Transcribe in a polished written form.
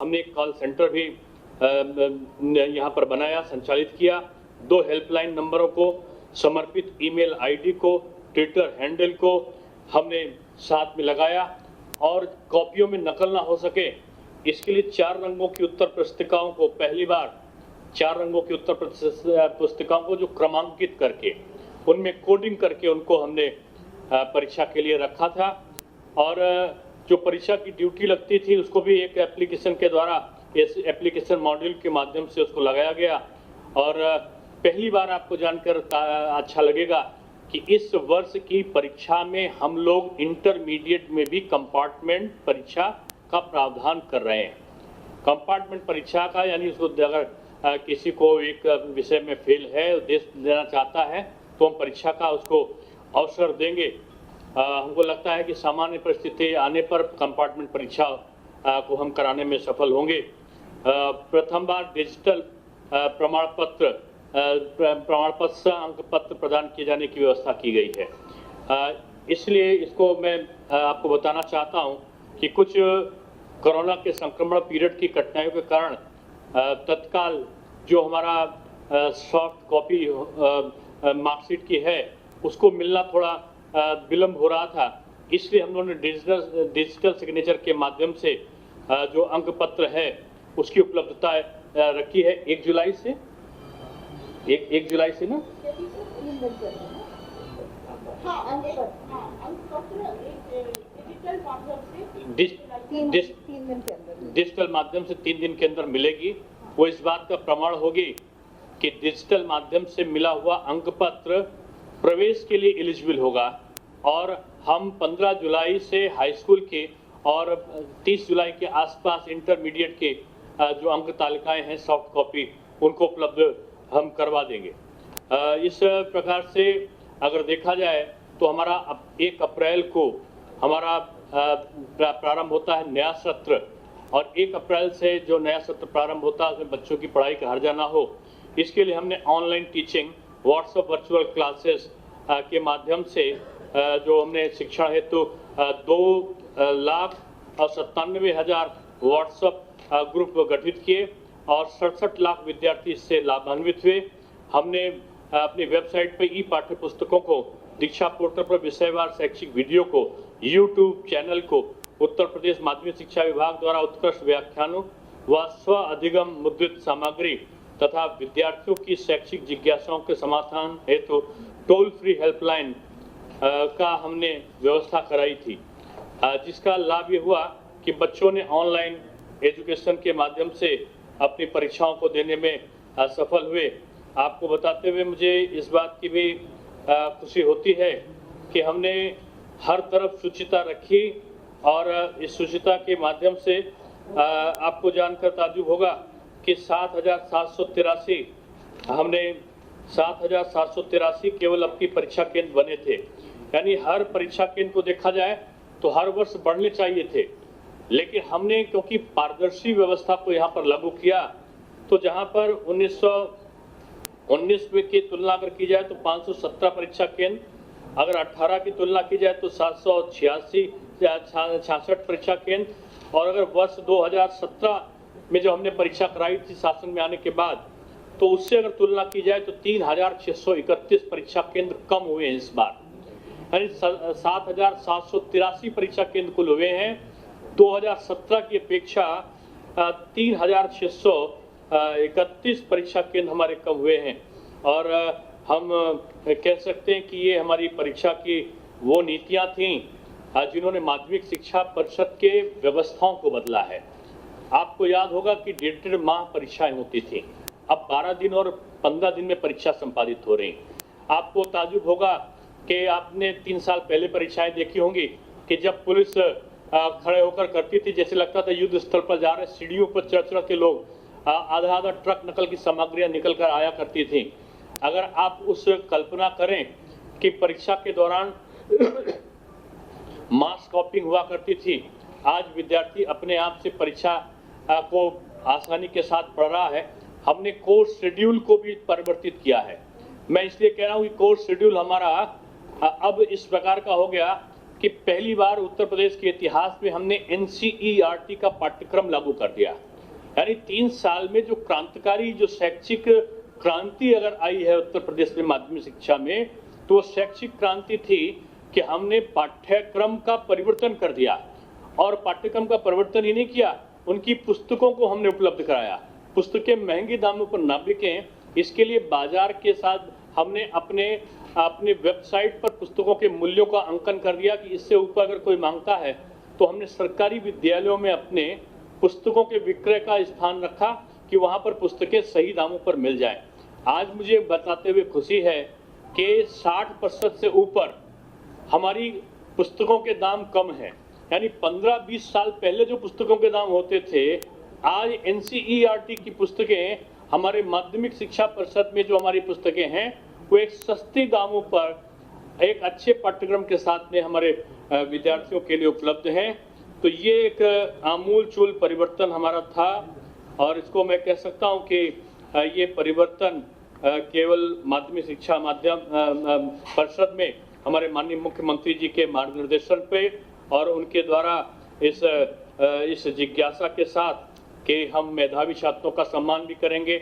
हमने एक call centre भी यहाँ पर बनाया, संचालित किया। 2 हेल्पलाइन नंबरों को, समर्पित ईमेल आईडी को, ट्विटर हैंडल को हमने साथ में लगाया और कॉपियों में नकल ना हो सके इसके लिए 4 रंगों की उत्तर पुस्तिकाओं को पहली बार 4 रंगों की उत्तर पुस्तिकाओं को जो क्रमांकित करके उनमें कोडिंग करके उनको हमने परीक्षा के लिए रखा था। और जो परीक्षा की ड्यूटी लगती थी उसको भी एक एप्लीकेशन के द्वारा, इस एप्लीकेशन मॉड्यूल के माध्यम से उसको लगाया गया। और पहली बार आपको जानकर अच्छा लगेगा कि इस वर्ष की परीक्षा में हम लोग इंटरमीडिएट में भी कंपार्टमेंट परीक्षा का प्रावधान कर रहे हैं। कंपार्टमेंट परीक्षा का यानी उसको अगर किसी को एक विषय में फेल है, देश देना चाहता है, तो हम परीक्षा का उसको अवसर देंगे। हमको लगता है कि सामान्य परिस्थिति आने पर कंपार्टमेंट परीक्षा को हम कराने में सफल होंगे। प्रथम बार डिजिटल प्रमाण पत्र से अंक पत्र प्रदान किए जाने की व्यवस्था की गई है। इसलिए इसको मैं आपको बताना चाहता हूं कि कुछ कोरोना के संक्रमण पीरियड की कठिनाइयों के कारण तत्काल जो हमारा सॉफ्ट कॉपी मार्कशीट की है उसको मिलना थोड़ा विलम्ब हो रहा था। इसलिए हम लोगों ने डिजिटल सिग्नेचर के माध्यम से जो अंक पत्र है उसकी उपलब्धता रखी है 1 जुलाई से। 1 जुलाई से ना डिजिटल माध्यम से 3 दिन के अंदर मिलेगी। वो इस बात का प्रमाण होगी कि डिजिटल माध्यम से मिला हुआ अंक पत्र प्रवेश के लिए एलिजिबल होगा। और हम 15 जुलाई से हाई स्कूल के और 30 जुलाई के आसपास इंटरमीडिएट के जो अंक तालिकाएं हैं सॉफ्ट कॉपी उनको उपलब्ध हम करवा देंगे। इस प्रकार से अगर देखा जाए तो हमारा 1 अप्रैल को हमारा प्रारंभ होता है नया सत्र। और 1 अप्रैल से जो नया सत्र प्रारंभ होता है उसमें बच्चों की पढ़ाई का हर्जा ना हो, इसके लिए हमने online teaching, WhatsApp virtual classes के माध्यम से जो हमने शिक्षण हेतु 2,97,000 व्हाट्सएप ग्रुप गठित किए और 67 लाख विद्यार्थी इससे लाभान्वित हुए। हमने अपनी वेबसाइट पर ई पाठ्य पुस्तकों को, दीक्षा पोर्टल पर विषयवार शैक्षिक वीडियो को, यूट्यूब चैनल को, उत्तर प्रदेश माध्यमिक शिक्षा विभाग द्वारा उत्कृष्ट व्याख्यानों व स्व अधिगम मुद्रित सामग्री तथा विद्यार्थियों की शैक्षिक जिज्ञासाओं के समाधान हेतु टोल फ्री हेल्पलाइन का हमने व्यवस्था कराई थी, जिसका लाभ ये हुआ कि बच्चों ने ऑनलाइन एजुकेशन के माध्यम से अपनी परीक्षाओं को देने में सफल हुए। आपको बताते हुए मुझे इस बात की भी खुशी होती है कि हमने हर तरफ शुचिता रखी और इस शुचिता के माध्यम से आपको जानकर ताज्जुब होगा कि 7,783 हमने 7,783 केवल अपनी परीक्षा केंद्र बने थे। यानी हर परीक्षा केंद्र को देखा जाए तो हर वर्ष बढ़ने चाहिए थे, लेकिन हमने क्योंकि पारदर्शी व्यवस्था को यहाँ पर लागू किया तो जहाँ पर 1919 में की तुलना अगर की जाए तो 517 परीक्षा केंद्र, अगर 18 की तुलना की जाए तो 766 परीक्षा केंद्र, और अगर वर्ष 2017 में जो हमने परीक्षा कराई थी शासन में आने के बाद तो उससे अगर तुलना की जाए तो 3,631 परीक्षा केंद्र कम हुए हैं इस बार। यानी 7,783 परीक्षा केंद्र कुल हुए हैं। 2017 की अपेक्षा 3,631 परीक्षा केंद्र हमारे कम हुए हैं। और हम कह सकते हैं कि ये हमारी परीक्षा की वो नीतियां थीं जिन्होंने माध्यमिक शिक्षा परिषद के व्यवस्थाओं को बदला है। आपको याद होगा कि 1.5 माह परीक्षाएं होती थी, अब 12 दिन और 15 दिन में परीक्षा संपादित हो रही। आपको ताज्जुब होगा कि आपने 3 साल पहले परीक्षाएं देखी होंगी कि जब पुलिस खड़े होकर करती थी, जैसे लगता था युद्ध स्थल पर जा रहे, सीढ़ियों पर चढ़ के लोग आधा ट्रक नकल की सामग्रियां निकल कर आया करती थी। अगर आप उस कल्पना करें कि परीक्षा के दौरान मास कॉपिंग हुआ करती थी, आज विद्यार्थी अपने आप से परीक्षा को आसानी के साथ पढ़ रहा है। हमने कोर्स शेड्यूल को भी परिवर्तित किया है। मैं इसलिए कह रहा हूँ कि कोर्स शेड्यूल हमारा अब इस प्रकार का हो गया कि पहली बार उत्तर प्रदेश के इतिहास में हमने NCERT का पाठ्यक्रम लागू कर दिया। यानी 3 साल में जो क्रांतिकारी जो शैक्षिक क्रांति अगर आई है उत्तर प्रदेश में माध्यमिक शिक्षा में, तो वो शैक्षिक क्रांति थी कि हमने पाठ्यक्रम का परिवर्तन कर दिया। और पाठ्यक्रम का परिवर्तन ही नहीं किया, उनकी पुस्तकों को हमने उपलब्ध कराया। पुस्तकें महंगे दामों पर ना बिकें, इसके लिए बाजार के साथ हमने अपने वेबसाइट पर पुस्तकों के मूल्यों का अंकन कर दिया कि इससे ऊपर अगर कोई मांगता है तो हमने सरकारी विद्यालयों में अपने पुस्तकों के विक्रय का स्थान रखा कि वहां पर पुस्तकें सही दामों पर मिल जाएं। आज मुझे बताते हुए खुशी है कि 60% से ऊपर हमारी पुस्तकों के दाम कम हैं। यानी 15-20 साल पहले जो पुस्तकों के दाम होते थे, आज एनसीईआरटी की पुस्तकें हमारे माध्यमिक शिक्षा परिषद में जो हमारी पुस्तकें हैं वो एक सस्ती दामों पर एक अच्छे पाठ्यक्रम के साथ में हमारे विद्यार्थियों के लिए उपलब्ध हैं। तो ये एक आमूल-चूल परिवर्तन हमारा था और इसको मैं कह सकता हूं कि ये परिवर्तन केवल माध्यमिक शिक्षा परिषद में हमारे माननीय मुख्यमंत्री जी के मार्गदर्शन पे और उनके द्वारा इस जिज्ञासा के साथ कि हम मेधावी छात्रों का सम्मान भी करेंगे।